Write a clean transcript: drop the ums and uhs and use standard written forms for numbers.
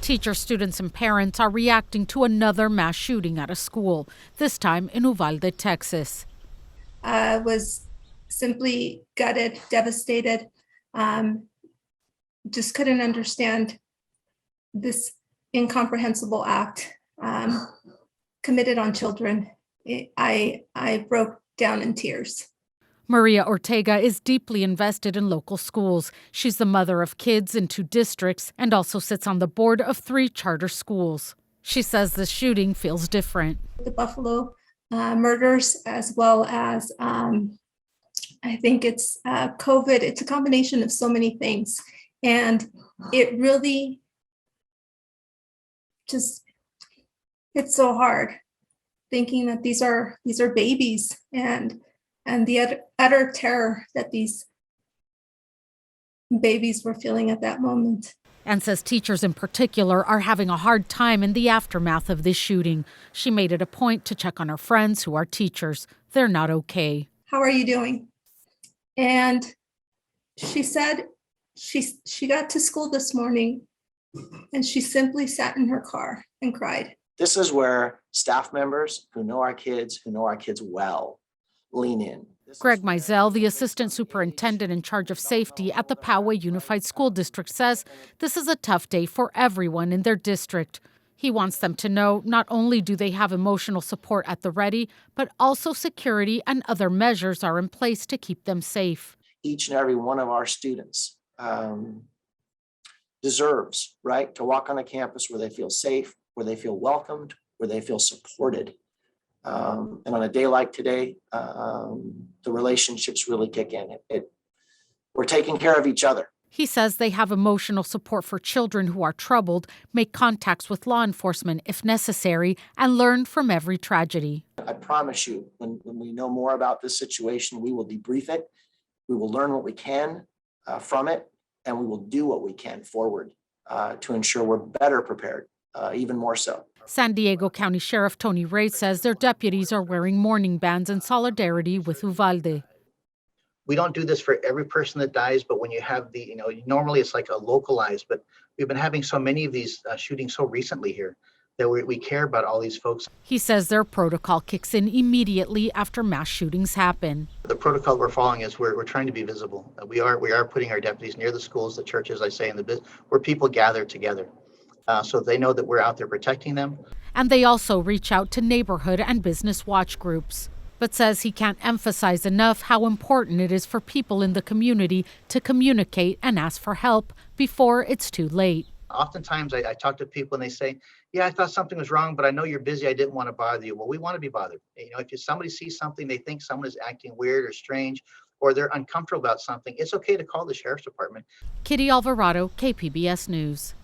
Teachers, students, and parents are reacting to another mass shooting at a school, this time in Uvalde, Texas. I was simply gutted, devastated, just couldn't understand this incomprehensible act committed on children. I broke down in tears. Maria Ortega is deeply invested in local schools. She's the mother of kids in 2 districts and also sits on the board of 3 charter schools. She says the shooting feels different. The Buffalo murders, as well as I think it's COVID. It's a combination of so many things. And it really just, it's so hard thinking that these are babies, and the utter terror that these babies were feeling at that moment. And says teachers in particular are having a hard time in the aftermath of this shooting. She made it a point to check on her friends who are teachers. They're not okay. How are you doing? And she said she got to school this morning and she simply sat in her car and cried. This is where staff members who know our kids well, lean in. Greg Mizell, the assistant superintendent in charge of safety at the Poway Unified School District, says this is a tough day for everyone in their district. He wants them to know not only do they have emotional support at the ready, but also security and other measures are in place to keep them safe. Each and every one of our students deserves, right, to walk on a campus where they feel safe, where they feel welcomed, where they feel supported. And on a day like today, the relationships really kick in. We're taking care of each other. He says they have emotional support for children who are troubled, make contacts with law enforcement if necessary, and learn from every tragedy. I promise you, when we know more about this situation, we will debrief it. We will learn what we can from it, and we will do what we can forward to ensure we're better prepared, even more so. San Diego County Sheriff Tony Ray says their deputies are wearing mourning bands in solidarity with Uvalde. We don't do this for every person that dies, but when you have normally it's like a localized, but we've been having so many of these shootings so recently here that we care about all these folks. He says their protocol kicks in immediately after mass shootings happen. The protocol we're following is we're trying to be visible. We are putting our deputies near the schools, the churches, I say, where people gather together. So they know that we're out there protecting them. And they also reach out to neighborhood and business watch groups, but says he can't emphasize enough how important it is for people in the community to communicate and ask for help before it's too late. Oftentimes I talk to people and they say, yeah, I thought something was wrong, but I know you're busy. I didn't want to bother you. Well, we want to be bothered. If somebody sees something, they think someone is acting weird or strange, or they're uncomfortable about something, it's okay to call the sheriff's department. Kitty Alvarado, KPBS News.